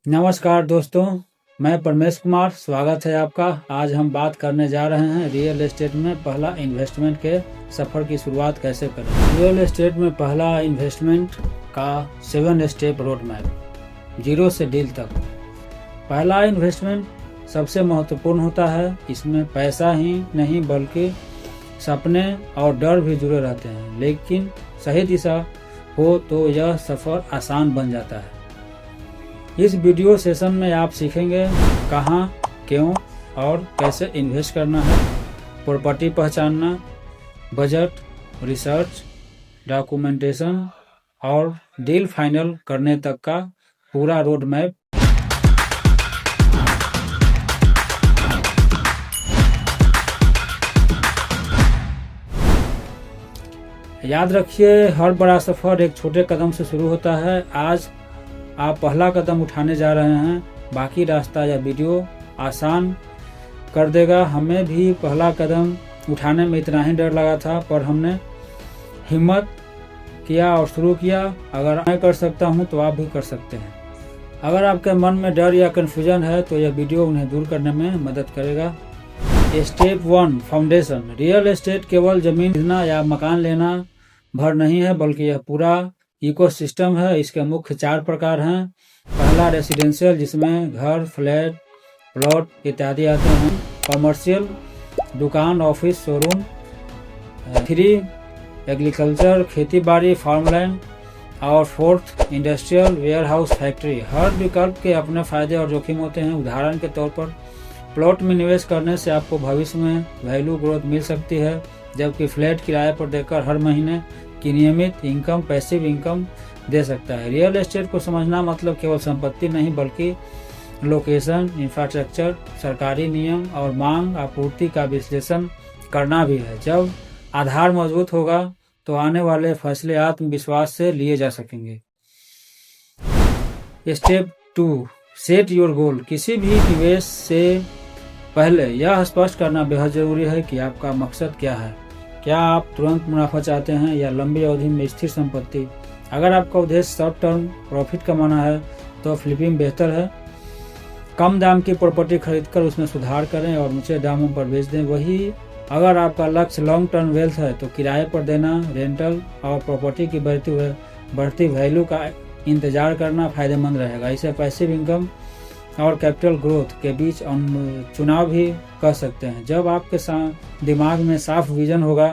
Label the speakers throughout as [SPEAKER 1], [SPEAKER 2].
[SPEAKER 1] नमस्कार दोस्तों, मैं परमेश कुमार। स्वागत है आपका। आज हम बात करने जा रहे हैं रियल एस्टेट में पहला इन्वेस्टमेंट के सफ़र की शुरुआत कैसे करें। रियल एस्टेट में पहला इन्वेस्टमेंट का 7 स्टेप रोड मैप, जीरो से डील तक। पहला इन्वेस्टमेंट सबसे महत्वपूर्ण होता है। इसमें पैसा ही नहीं बल्कि सपने और डर भी जुड़े रहते हैं, लेकिन सही दिशा हो तो यह सफ़र आसान बन जाता है। इस वीडियो सेशन में आप सीखेंगे कहाँ, क्यों और कैसे इन्वेस्ट करना है, प्रॉपर्टी पहचानना, बजट, रिसर्च, डॉक्यूमेंटेशन और डील फाइनल करने तक का पूरा रोड मैप। याद रखिए, हर बड़ा सफ़र एक छोटे कदम से शुरू होता है। आज आप पहला कदम उठाने जा रहे हैं, बाकी रास्ता या वीडियो आसान कर देगा। हमें भी पहला कदम उठाने में इतना ही डर लगा था, पर हमने हिम्मत किया और शुरू किया। अगर मैं कर सकता हूं तो आप भी कर सकते हैं। अगर आपके मन में डर या कन्फ्यूजन है तो यह वीडियो उन्हें दूर करने में मदद करेगा। Step 1, foundation. रियल एस्टेट केवल जमीन खरीदना या मकान लेना भर नहीं है, बल्कि यह पूरा इकोसिस्टम है। इसके मुख्य 4 प्रकार हैं। पहला रेसिडेंशियल, जिसमें घर, फ्लैट, प्लॉट इत्यादि आते हैं। कमर्शियल, दुकान, ऑफिस, शोरूम। 3, एग्रीकल्चर, खेती बाड़ी, फार्मलैंड। और 4th, industrial, warehouse, factory. हर विकल्प के अपने फायदे और जोखिम होते हैं। उदाहरण के तौर पर प्लॉट में निवेश करने से आपको भविष्य में वैल्यू ग्रोथ मिल सकती है, जबकि फ्लैट किराए पर देकर हर महीने की नियमित इनकम पैसिव इनकम दे सकता है। रियल एस्टेट को समझना मतलब केवल संपत्ति नहीं, बल्कि लोकेशन, इंफ्रास्ट्रक्चर, सरकारी नियम और मांग आपूर्ति का विश्लेषण करना भी है। जब आधार मजबूत होगा तो आने वाले फैसले आत्मविश्वास से लिए जा सकेंगे। Step 2, set your goal. किसी भी निवेश से पहले यह स्पष्ट करना बेहद जरूरी है कि आपका मकसद क्या है। क्या आप तुरंत मुनाफा चाहते हैं या लंबी अवधि में स्थिर संपत्ति? अगर आपका उद्देश्य शॉर्ट टर्म प्रॉफिट कमाना है तो फ्लिपिंग बेहतर है। कम दाम की प्रॉपर्टी खरीदकर उसमें सुधार करें और ऊंचे दामों पर बेच दें। वही अगर आपका लक्ष्य लॉन्ग टर्म वेल्थ है तो किराए पर देना, रेंटल और प्रॉपर्टी की बढ़ती वैल्यू का इंतजार करना फायदेमंद रहेगा। इसे पैसिव इनकम और कैपिटल ग्रोथ के बीच चुनाव भी कर सकते हैं। जब आपके दिमाग में साफ विजन होगा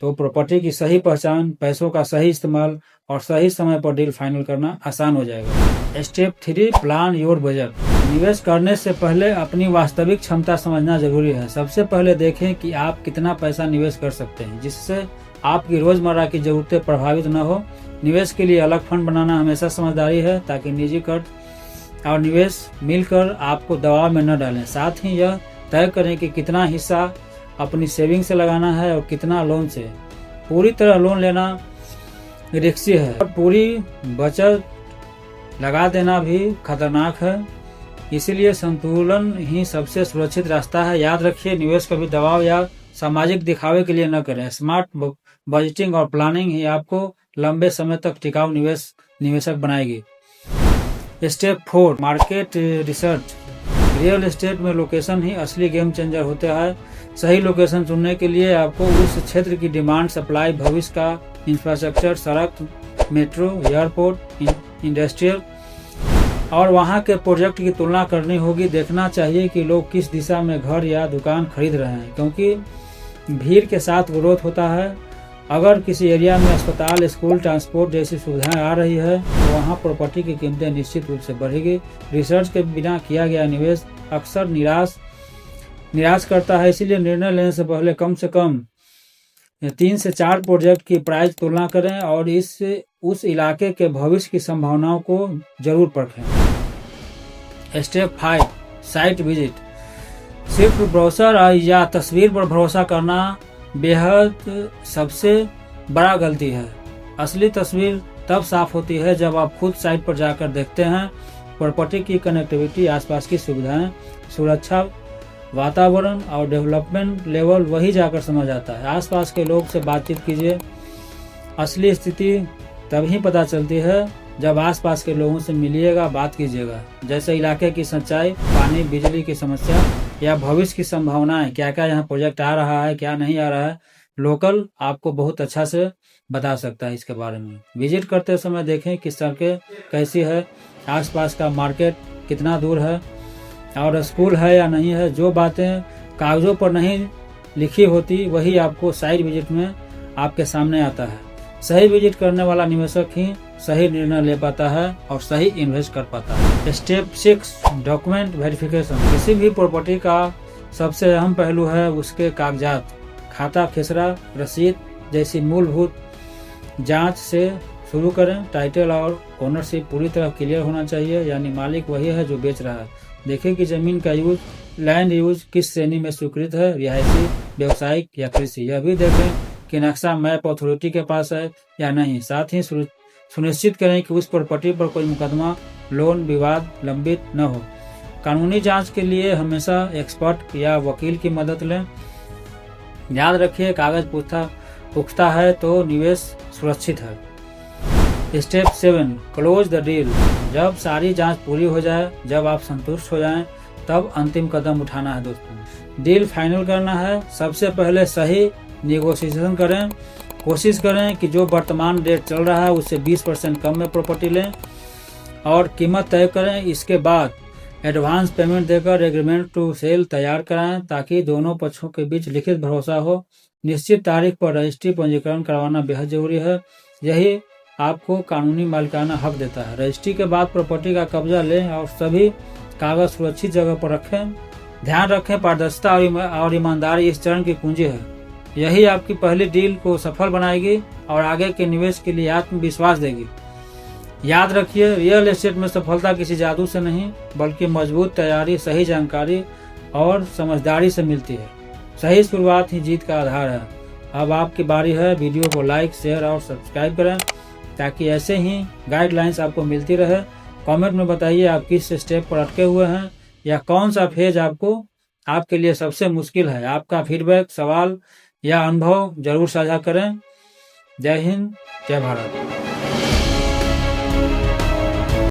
[SPEAKER 1] तो प्रॉपर्टी की सही पहचान, पैसों का सही इस्तेमाल और सही समय पर डील फाइनल करना आसान हो जाएगा। Step 3, plan your budget. निवेश करने से पहले अपनी वास्तविक क्षमता समझना जरूरी है। सबसे पहले देखें कि आप कितना पैसा निवेश कर सकते हैं, जिससे आपकी रोजमर्रा की जरूरतें प्रभावित न हो। निवेश के लिए अलग फंड बनाना हमेशा समझदारी है, ताकि निजी खर्च और निवेश मिलकर आपको दबाव में न डालें। साथ ही यह तय करें कि कितना हिस्सा अपनी सेविंग से लगाना है और कितना लोन से। पूरी तरह लोन लेना रिस्की है और पूरी बचत लगा देना भी खतरनाक है। इसीलिए संतुलन ही सबसे सुरक्षित रास्ता है। याद रखिए, निवेश कभी दबाव या सामाजिक दिखावे के लिए न करें। स्मार्ट बजटिंग और प्लानिंग ही आपको लंबे समय तक टिकाऊ निवेशक बनाएगी। Step 4, market research. Real estate में लोकेशन ही असली गेम चेंजर होता है। सही लोकेशन चुनने के लिए आपको उस क्षेत्र की डिमांड, सप्लाई, भविष्य का इंफ्रास्ट्रक्चर, सड़क, मेट्रो, एयरपोर्ट, इंडस्ट्रियल और वहां के प्रोजेक्ट की तुलना करनी होगी। देखना चाहिए कि लोग किस दिशा में घर या दुकान खरीद रहे हैं, क्योंकि भीड़ के साथ ग्रोथ होता है। अगर किसी एरिया में अस्पताल, स्कूल, ट्रांसपोर्ट जैसी सुविधाएं आ रही है तो वहां प्रॉपर्टी की कीमतें निश्चित रूप से बढ़ेगी। रिसर्च के बिना किया गया निवेश अक्सर निराश करता है। इसीलिए निर्णय लेने से पहले कम से कम 3 से 4 प्रोजेक्ट की प्राइस तुलना करें और उस इलाके के भविष्य की संभावनाओं को जरूर परखें। Step 5, site visit. सिर्फ ब्रोशर या तस्वीर पर भरोसा करना बेहद सबसे बड़ा गलती है। असली तस्वीर तब साफ होती है जब आप खुद साइट पर जाकर देखते हैं। प्रॉपर्टी की कनेक्टिविटी, आसपास की सुविधाएं, सुरक्षा, वातावरण और डेवलपमेंट लेवल वही जाकर समझ आता है। आसपास के लोग से बातचीत कीजिए। असली स्थिति तभी पता चलती है जब आसपास के लोगों से मिलिएगा, बात कीजिएगा, जैसे इलाके की सच्चाई, पानी, बिजली की समस्या या भविष्य की संभावनाएं, क्या क्या यहाँ प्रोजेक्ट आ रहा है, क्या नहीं आ रहा है, लोकल आपको बहुत अच्छा से बता सकता है इसके बारे में। विजिट करते समय देखें कि सड़कें कैसी है, आसपास का मार्केट कितना दूर है और स्कूल है या नहीं है। जो बातें कागजों पर नहीं लिखी होती वही आपको साइट विजिट में आपके सामने आता है। सही विजिट करने वाला निवेशक ही सही निर्णय ले पाता है और सही इन्वेस्ट कर पाता है। Step 6, document verification. किसी भी प्रॉपर्टी का सबसे अहम पहलू है उसके कागजात। खाता खेसरा, रसीद जैसी मूलभूत जांच से शुरू करें। टाइटल और ओनरशिप पूरी तरह क्लियर होना चाहिए, यानी मालिक वही है जो बेच रहा है। देखें कि जमीन का यूज, लैंड यूज किस श्रेणी में स्वीकृत है, रिहायशी, व्यावसायिक या कृषि। यह भी देखें कि नक्शा मैप अथॉरिटी के पास है या नहीं। साथ ही सुनिश्चित करें कि उस प्रॉपर्टी पर कोई मुकदमा, लोन विवाद लंबित न हो। कानूनी जांच के लिए हमेशा एक्सपर्ट या वकील की मदद लें। याद रखिए, कागज पुख्ता है तो निवेश सुरक्षित है। Step 7, close the deal. जब सारी जांच पूरी हो जाए, जब आप संतुष्ट हो जाएं, तब अंतिम कदम उठाना है दोस्तों। डील फाइनल करना है। सबसे पहले सही नेगोशिएशन करें। कोशिश करें कि जो वर्तमान रेट चल रहा है उससे 20% कम में प्रॉपर्टी लें और कीमत तय करें। इसके बाद एडवांस पेमेंट देकर एग्रीमेंट टू सेल तैयार कराएं ताकि दोनों पक्षों के बीच लिखित भरोसा हो। निश्चित तारीख पर रजिस्ट्री पंजीकरण करवाना बेहद जरूरी है। यही आपको कानूनी मालिकाना हक देता है। रजिस्ट्री के बाद प्रॉपर्टी का कब्जा लें और सभी कागज सुरक्षित जगह पर रखें। ध्यान रखें, पारदर्शिता और ईमानदारी इस चरण की कुंजी है। यही आपकी पहली डील को सफल बनाएगी और आगे के निवेश के लिए आत्मविश्वास देगी। याद रखिए, रियल एस्टेट में सफलता किसी जादू से नहीं बल्कि मजबूत तैयारी, सही जानकारी और समझदारी से मिलती है। सही शुरुआत ही जीत का आधार है। अब आपकी बारी है। वीडियो को लाइक, शेयर और सब्सक्राइब करें ताकि ऐसे ही गाइडलाइंस आपको मिलती रहे। कमेंट में बताइए आप किस स्टेप पर अटके हुए हैं या कौन सा फेज आपके लिए सबसे मुश्किल है। आपका फीडबैक, सवाल या अनुभव जरूर साझा करें। जय हिंद, जय भारत।